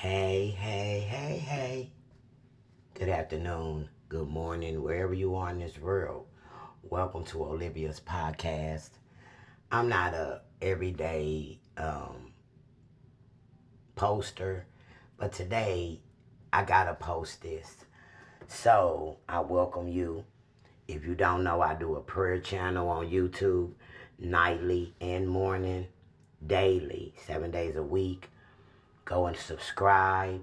Hey. Good afternoon, good morning, wherever you are in this world. Welcome to Olivia's podcast. I'm not a everyday poster, but today I gotta post this. So I welcome you. If you don't know, I do a prayer channel on YouTube, nightly and morning, daily, 7 days a week. Go and subscribe.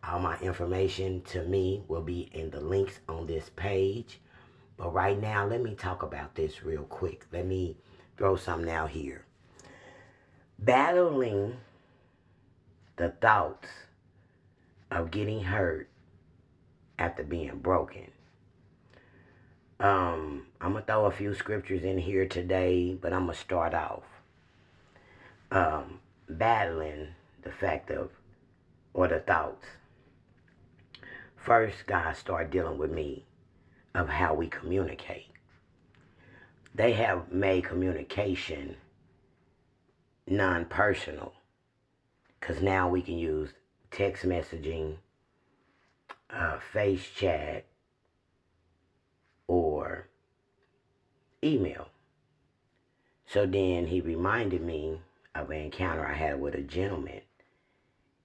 All my information to me will be in the links on this page. But right now, let me talk about this real quick. Let me throw something out here. Battling the thoughts of getting hurt after being broken. I'm going to throw a few scriptures in here today, but I'm going to start off. Battling the fact of, or the thoughts. First, God started dealing with me of how we communicate. They have made communication non-personal because now we can use text messaging, face chat, or email. So then he reminded me of an encounter I had with a gentleman,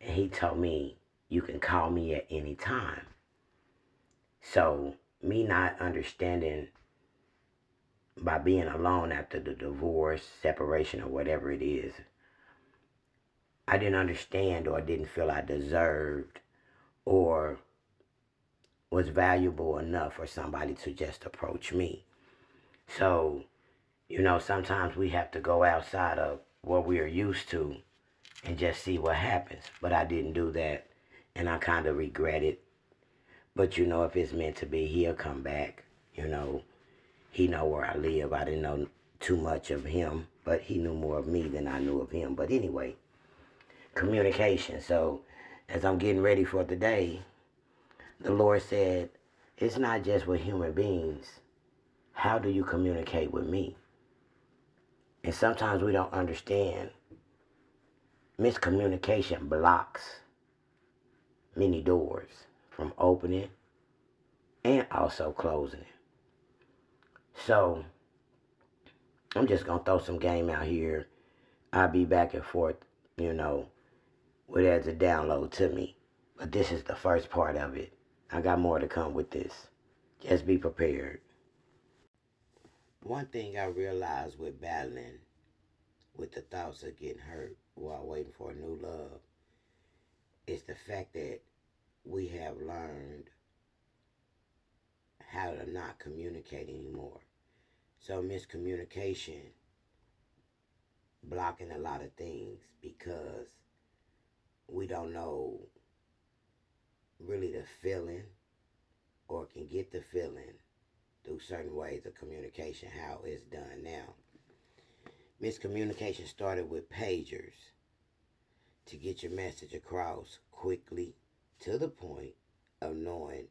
and he told me, you can call me at any time. So me not understanding, by being alone after the divorce, separation, or whatever it is, I didn't understand or didn't feel I deserved or was valuable enough for somebody to just approach me. So, sometimes we have to go outside of what we are used to and just see what happens. But I didn't do that, and I kind of regret it. But if it's meant to be, he'll come back. He know where I live. I didn't know too much of him, but he knew more of me than I knew of him. But anyway, communication. So as I'm getting ready for the day, the Lord said, it's not just with human beings. How do you communicate with me? And sometimes we don't understand. Miscommunication blocks many doors from opening and also closing it. So I'm just going to throw some game out here. I'll be back and forth, with as a download to me. But this is the first part of it. I got more to come with this. Just be prepared. One thing I realized with battling with the thoughts of getting hurt while waiting for a new love is the fact that we have learned how to not communicate anymore. So miscommunication blocking a lot of things because we don't know really the feeling or can get the feeling through certain ways of communication, how it's done now. Miscommunication started with pagers to get your message across quickly to the point of knowing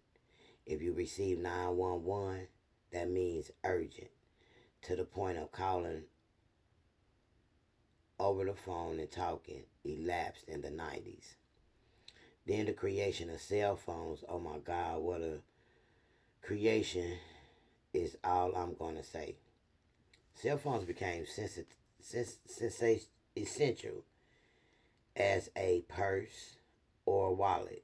if you receive 911, that means urgent, to the point of calling over the phone and talking elapsed in the 90s. Then the creation of cell phones, oh my God, what a creation is all I'm going to say. Cell phones became essential as a purse or wallet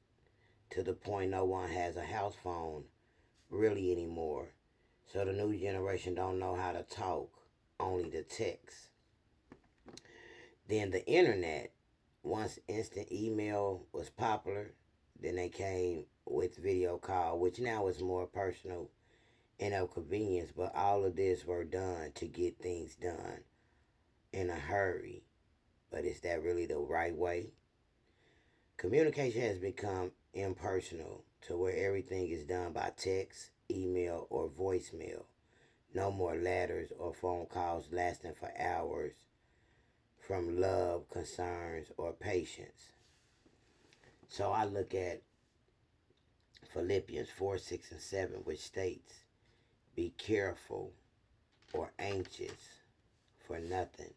to the point no one has a house phone really anymore. So the new generation don't know how to talk, only to text. Then the internet, once instant email was popular, then they came with video call, which now is more personal and of convenience, but all of this were done to get things done in a hurry. But is that really the right way? Communication has become impersonal to where everything is done by text, email, or voicemail. No more letters or phone calls lasting for hours from love, concerns, or patience. So I look at Philippians 4, 6, and 7, which states, be careful or anxious for nothing,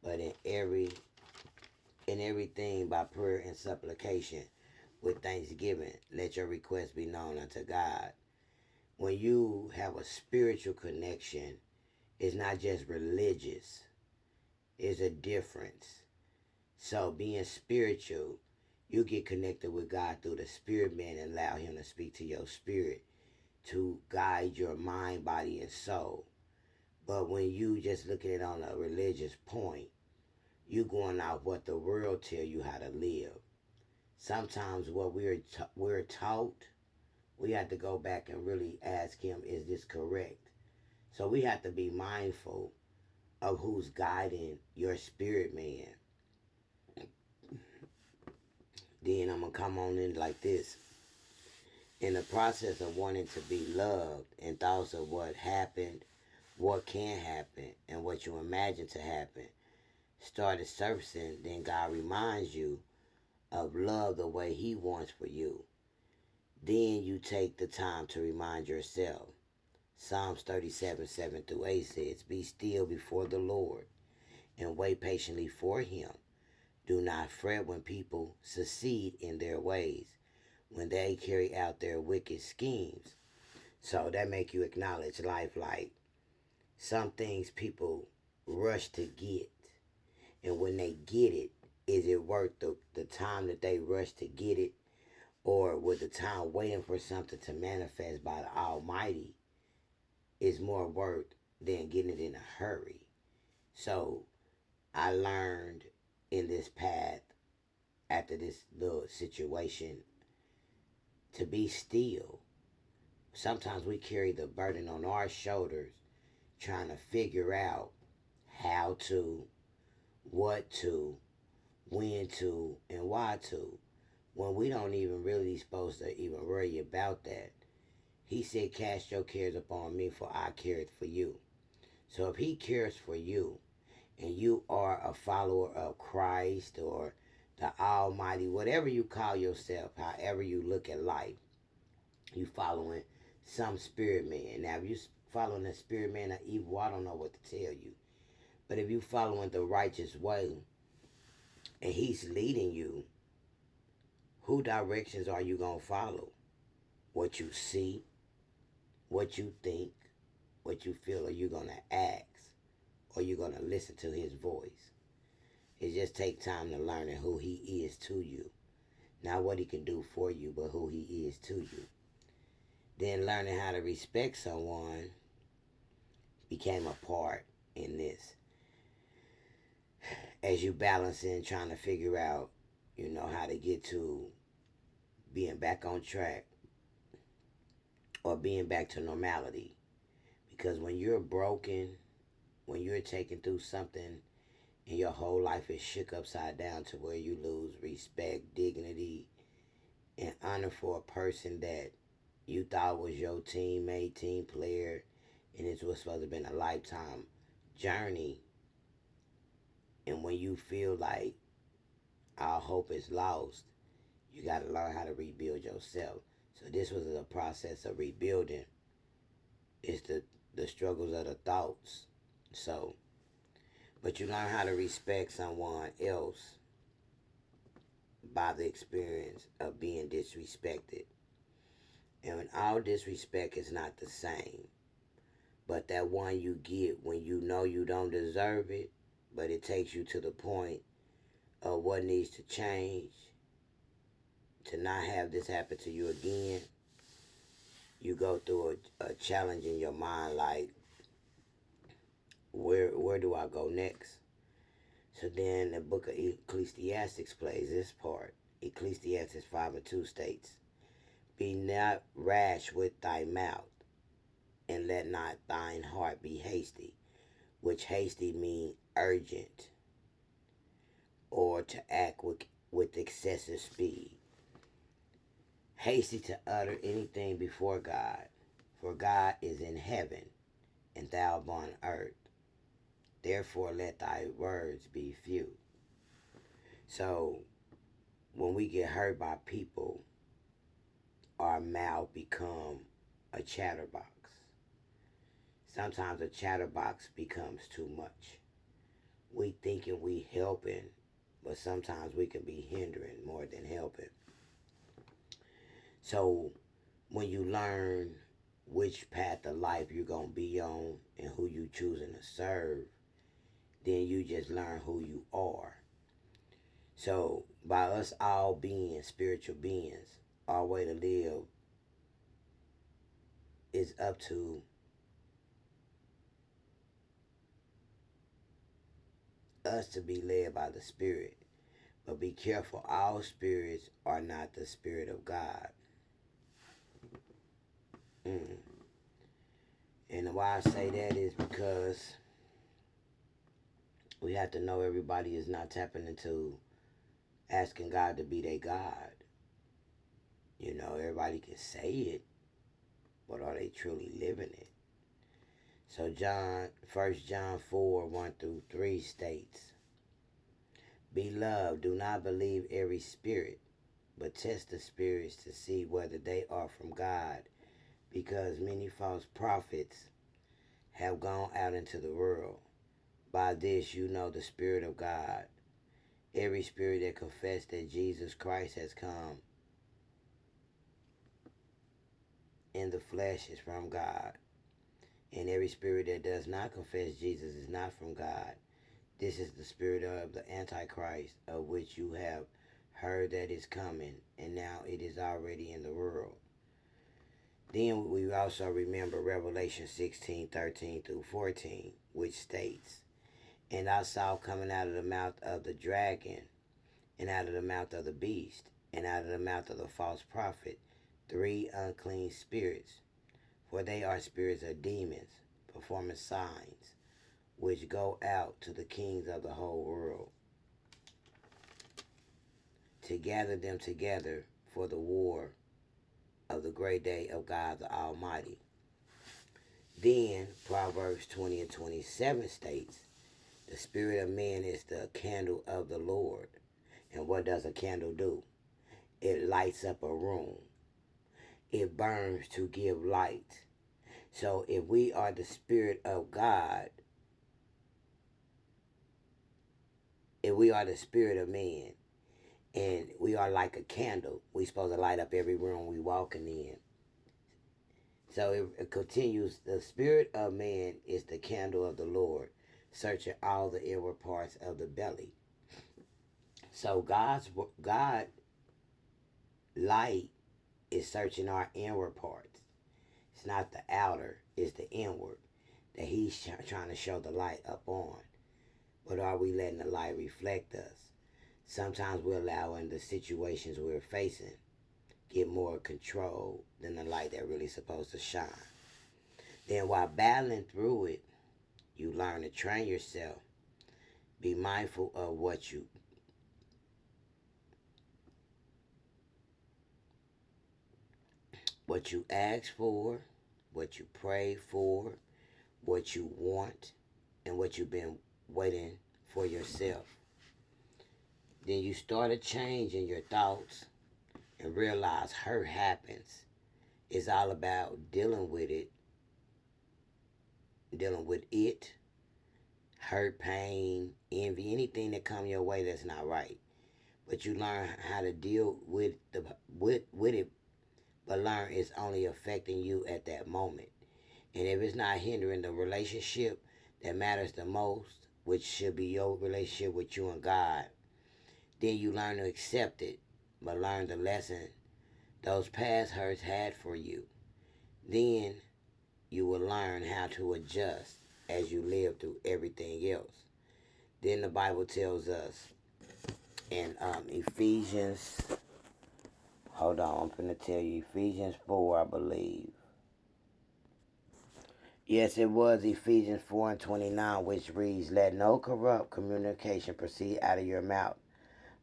but in every In everything by prayer and supplication with thanksgiving, let your requests be known unto God. When you have a spiritual connection, it's not just religious, it's a difference. So being spiritual, you get connected with God through the spirit man and allow him to speak to your spirit to guide your mind, body, and soul. But when you just look at it on a religious point, you going out what the world tell you how to live. Sometimes what we're taught, we have to go back and really ask him, is this correct? So we have to be mindful of who's guiding your spirit man. Then I'm going to come on in like this. In the process of wanting to be loved and thoughts of what happened, what can happen, and what you imagine to happen started surfacing, then God reminds you of love the way he wants for you. Then you take the time to remind yourself. Psalms 37, 7 through 8 says, be still before the Lord and wait patiently for him. Do not fret when people succeed in their ways, when they carry out their wicked schemes. So that make you acknowledge life like some things people rush to get. And when they get it, is it worth the time that they rush to get it? Or with the time waiting for something to manifest by the Almighty is more worth than getting it in a hurry. So I learned in this path after this little situation to be still. Sometimes we carry the burden on our shoulders trying to figure out how to, what to, when to, and why to, when we don't even really supposed to even worry about that. He said, cast your cares upon me, for I careth for you. So if he cares for you, and you are a follower of Christ or the Almighty, whatever you call yourself, however you look at life, you following some spirit man. Now, if you following the spirit man of evil, I don't know what to tell you. But if you following the righteous way, and he's leading you, who directions are you going to follow? What you see, what you think, what you feel, are you going to ask? Or you going to listen to his voice? It just takes time to learn who he is to you. Not what he can do for you, but who he is to you. Then learning how to respect someone became a part in this. As you balancing, trying to figure out, how to get to being back on track or being back to normality. Because when you're broken, when you're taken through something and your whole life is shook upside down to where you lose respect, dignity, and honor for a person that you thought was your teammate, team player, and it was supposed to have been a lifetime journey. And when you feel like all hope is lost, you got to learn how to rebuild yourself. So this was a process of rebuilding. It's the struggles of the thoughts. So, but you learn how to respect someone else by the experience of being disrespected. And all disrespect is not the same. But that one you get when you know you don't deserve it, but it takes you to the point of what needs to change to not have this happen to you again. You go through a challenge in your mind like, where do I go next? So then the book of Ecclesiastes plays this part. Ecclesiastes 5:2 states, be not rash with thy mouth, and let not thine heart be hasty, which hasty mean urgent, or to act with excessive speed. Hasty to utter anything before God, for God is in heaven, and thou upon earth. Therefore let thy words be few. So when we get hurt by people, our mouth become a chatterbox. Sometimes a chatterbox becomes too much. We thinking we helping, but sometimes we can be hindering more than helping. So when you learn which path of life you're going to be on and who you choosing to serve, then you just learn who you are. So by us all being spiritual beings, our way to live is up to us to be led by the Spirit. But be careful, all spirits are not the Spirit of God. And why I say that is because we have to know everybody is not tapping into asking God to be their God. You know, everybody can say it, but are they truly living it? So 1 John 4, 1 through 3 states, Beloved, do not believe every spirit, but test the spirits to see whether they are from God, because many false prophets have gone out into the world. By this you know the Spirit of God. Every spirit that confesses that Jesus Christ has come in the flesh is from God. And every spirit that does not confess Jesus is not from God. This is the spirit of the Antichrist, of which you have heard that is coming, and now it is already in the world. Then we also remember Revelation 16, 13 through 14, which states, And I saw coming out of the mouth of the dragon, and out of the mouth of the beast, and out of the mouth of the false prophet, 3 unclean spirits, for they are spirits of demons, performing signs, which go out to the kings of the whole world, to gather them together for the war of the great day of God the Almighty. Then Proverbs 20 and 27 states, the spirit of man is the candle of the Lord. And what does a candle do? It lights up a room. It burns to give light. So if we are the spirit of God, if we are the spirit of man, and we are like a candle, we supposed to light up every room we walking in. So it continues, the spirit of man is the candle of the Lord, searching all the inward parts of the belly. So God light is searching our inward parts. It's not the outer, it's the inward that he's trying to show the light up on. But are we letting the light reflect us? Sometimes we're allowing the situations we're facing get more control than the light that really supposed to shine. Then while battling through it, you learn to train yourself. Be mindful of what you ask for, what you pray for, what you want, and what you've been waiting for yourself. Then you start a change in your thoughts and realize hurt happens. It's all about dealing with it, hurt, pain, envy, anything that come your way that's not right. But you learn how to deal with it, but learn it's only affecting you at that moment. And if it's not hindering the relationship that matters the most, which should be your relationship with you and God, then you learn to accept it, but learn the lesson those past hurts had for you. Then you will learn how to adjust as you live through everything else. Then the Bible tells us in Ephesians, hold on, I'm going to tell you, Ephesians 4, I believe. Yes, it was Ephesians 4 and 29, which reads, Let no corrupt communication proceed out of your mouth,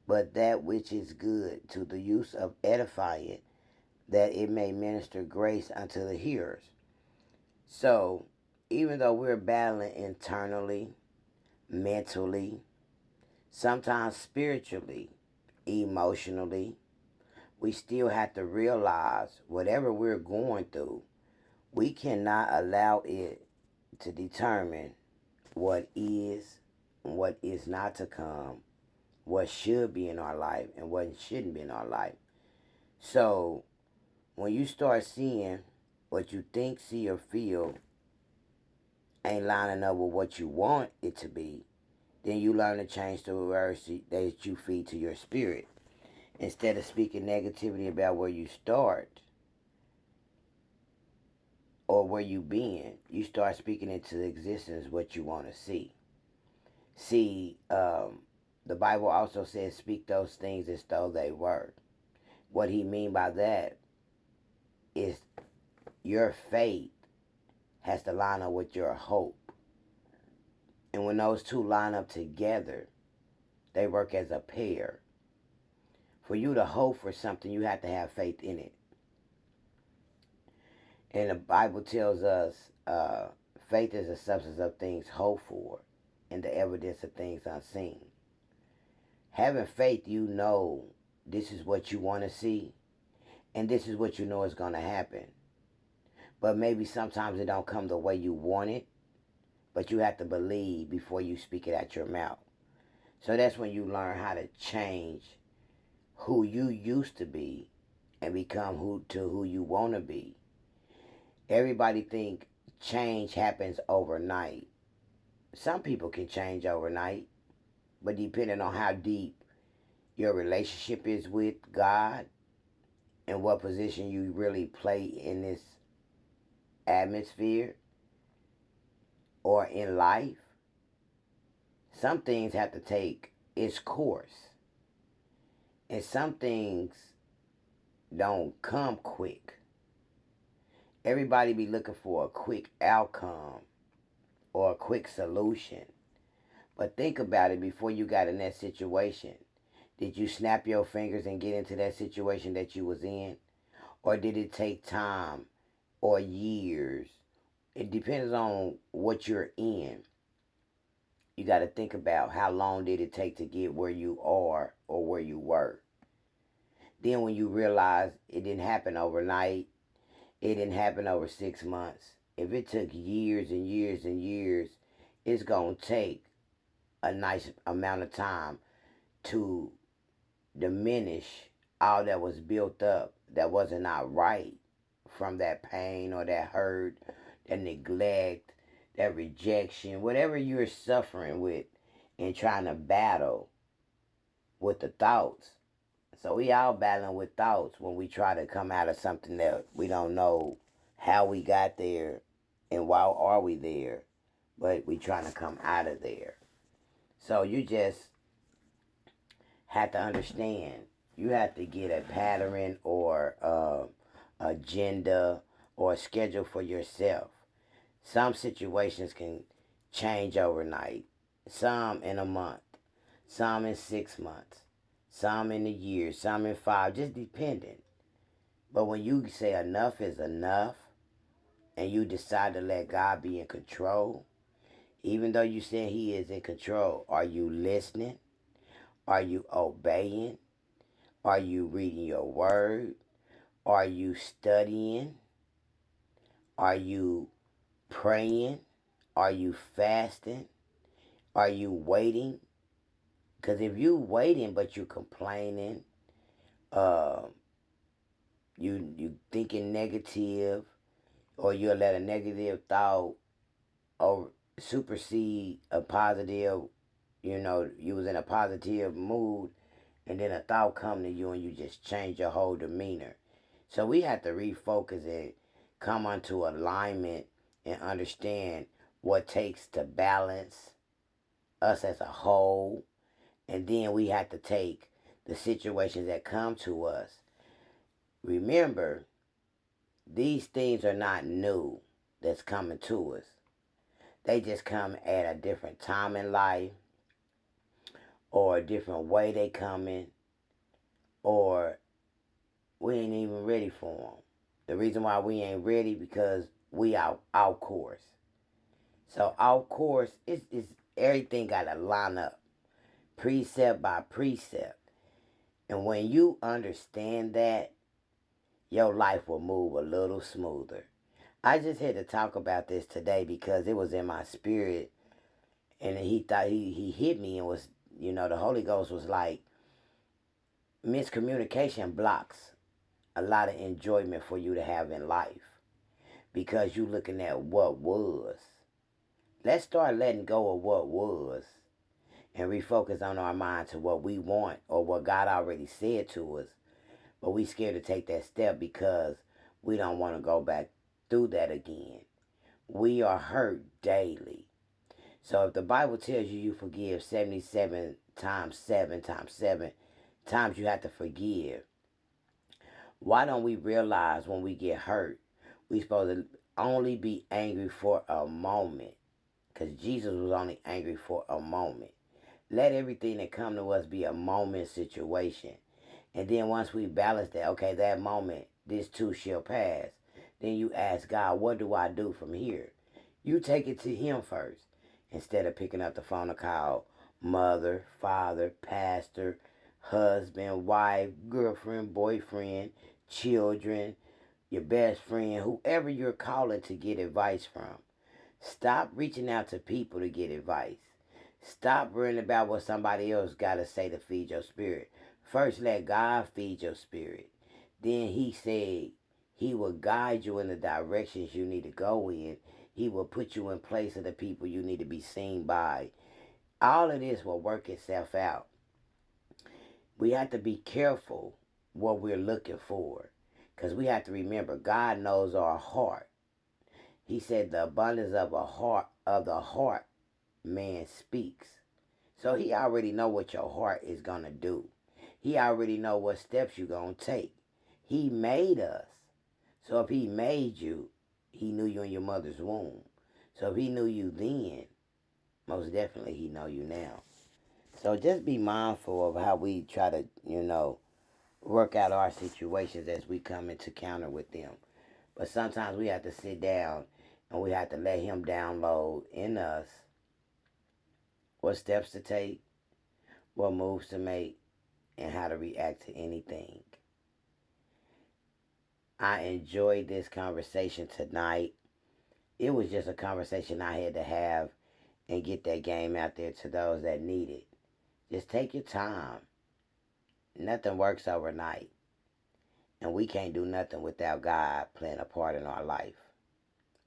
but that which is good to the use of edifying, that it may minister grace unto the hearers. So, even though we're battling internally, mentally, sometimes spiritually, emotionally, we still have to realize whatever we're going through, we cannot allow it to determine what is not to come what should be in our life and what shouldn't be in our life. So when you start seeing what you think, see, or feel ain't lining up with what you want it to be, then you learn to change the words that you feed to your spirit. Instead of speaking negativity about where you start or where you been, you start speaking into existence what you want to see. See, the Bible also says, speak those things as though they were. What he mean by that is your faith has to line up with your hope. And when those two line up together, they work as a pair. For you to hope for something, you have to have faith in it. And the Bible tells us faith is the substance of things hoped for and the evidence of things unseen. Having faith, you know this is what you want to see and this is what you know is going to happen. But maybe sometimes it don't come the way you want it, but you have to believe before you speak it out your mouth. So that's when you learn how to change who you used to be and become who you want to be. Everybody think change happens overnight. Some people can change overnight, but depending on how deep your relationship is with God and what position you really play in this atmosphere or in life, some things have to take its course. And some things don't come quick. Everybody be looking for a quick outcome or a quick solution. But think about it before you got in that situation. Did you snap your fingers and get into that situation that you was in? Or did it take time or years? It depends on what you're in. You got to think about how long did it take to get where you are or where you were. Then when you realize it didn't happen overnight, it didn't happen over 6 months. If it took years and years and years, it's going to take a nice amount of time to diminish all that was built up that wasn't not right from that pain or that hurt, that neglect, that rejection, whatever you're suffering with and trying to battle with the thoughts. So we all battling with thoughts when we try to come out of something that we don't know how we got there and why are we there, but we trying to come out of there. So you just have to understand, you have to get a pattern or agenda or a schedule for yourself. Some situations can change overnight, some in a month, some in 6 months, some in a year, some in 5, just depending. But when you say enough is enough and you decide to let God be in control, even though you say he is in control, are you listening? Are you obeying? Are you reading your word? Are you studying? Are you praying? Are you fasting? Are you waiting? Because if you waiting but you complaining, uh, you thinking negative, or you'll let a negative thought or supersede a positive, you was in a positive mood, and then a thought come to you and you just change your whole demeanor. So we have to refocus and come onto alignment and understand what takes to balance us as a whole. And then we have to take the situations that come to us. Remember, these things are not new that's coming to us. They just come at a different time in life or a different way they coming, or we ain't even ready for them. The reason why we ain't ready because we out course. So out course is everything got to line up, precept by precept. And when you understand that, your life will move a little smoother. I just had to talk about this today because it was in my spirit, and he thought he hit me and was the Holy Ghost was like, miscommunication blocks a lot of enjoyment for you to have in life because you looking at what was. Let's start letting go of what was and refocus on our mind to what we want or what God already said to us. But we scared to take that step because we don't want to go back through that again. We are hurt daily. So if the Bible tells you you forgive 77 times 7 times 7 times you have to forgive, why don't we realize when we get hurt, we supposed to only be angry for a moment? Because Jesus was only angry for a moment. Let everything that come to us be a moment situation. And then once we balance that, okay, that moment, this too shall pass. Then you ask God, what do I do from here? You take it to him first. Instead of picking up the phone to call mother, father, pastor, husband, wife, girlfriend, boyfriend, children, your best friend, whoever you're calling to get advice from. Stop reaching out to people to get advice. Stop worrying about what somebody else got to say to feed your spirit. First, let God feed your spirit. Then he said he will guide you in the directions you need to go in. He will put you in place of the people you need to be seen by. All of this will work itself out. We have to be careful what we're looking for, because we have to remember God knows our heart. He said the abundance of the heart man speaks. So he already know what your heart is going to do. He already know what steps you're going to take. He made us. So if he made you, he knew you in your mother's womb. So if he knew you then, most definitely he know you now. So just be mindful of how we try to, work out our situations as we come into counter with them. But sometimes we have to sit down and we have to let him download in us what steps to take, what moves to make, and how to react to anything. I enjoyed this conversation tonight. It was just a conversation I had to have and get that game out there to those that need it. Just take your time. Nothing works overnight. And we can't do nothing without God playing a part in our life.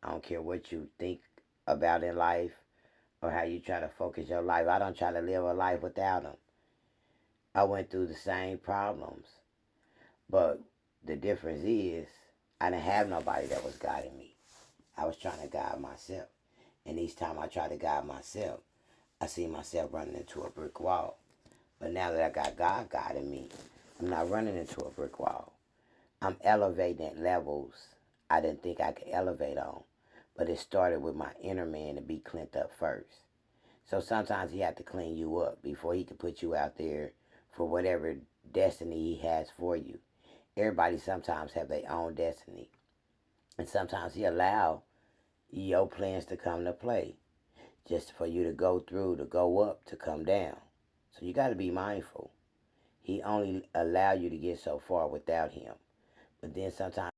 I don't care what you think about in life or how you try to focus your life. I don't try to live a life without him. I went through the same problems. But the difference is I didn't have nobody that was guiding me. I was trying to guide myself. And each time I tried to guide myself, I see myself running into a brick wall. But now that I got God guiding me, I'm not running into a brick wall. I'm elevating at levels I didn't think I could elevate on. But it started with my inner man to be cleaned up first. So sometimes he had to clean you up before he could put you out there for whatever destiny he has for you. Everybody sometimes have their own destiny. And sometimes he allow your plans to come to play just for you to go through, to go up, to come down. So you got to be mindful. He only allow you to get so far without him. But then sometimes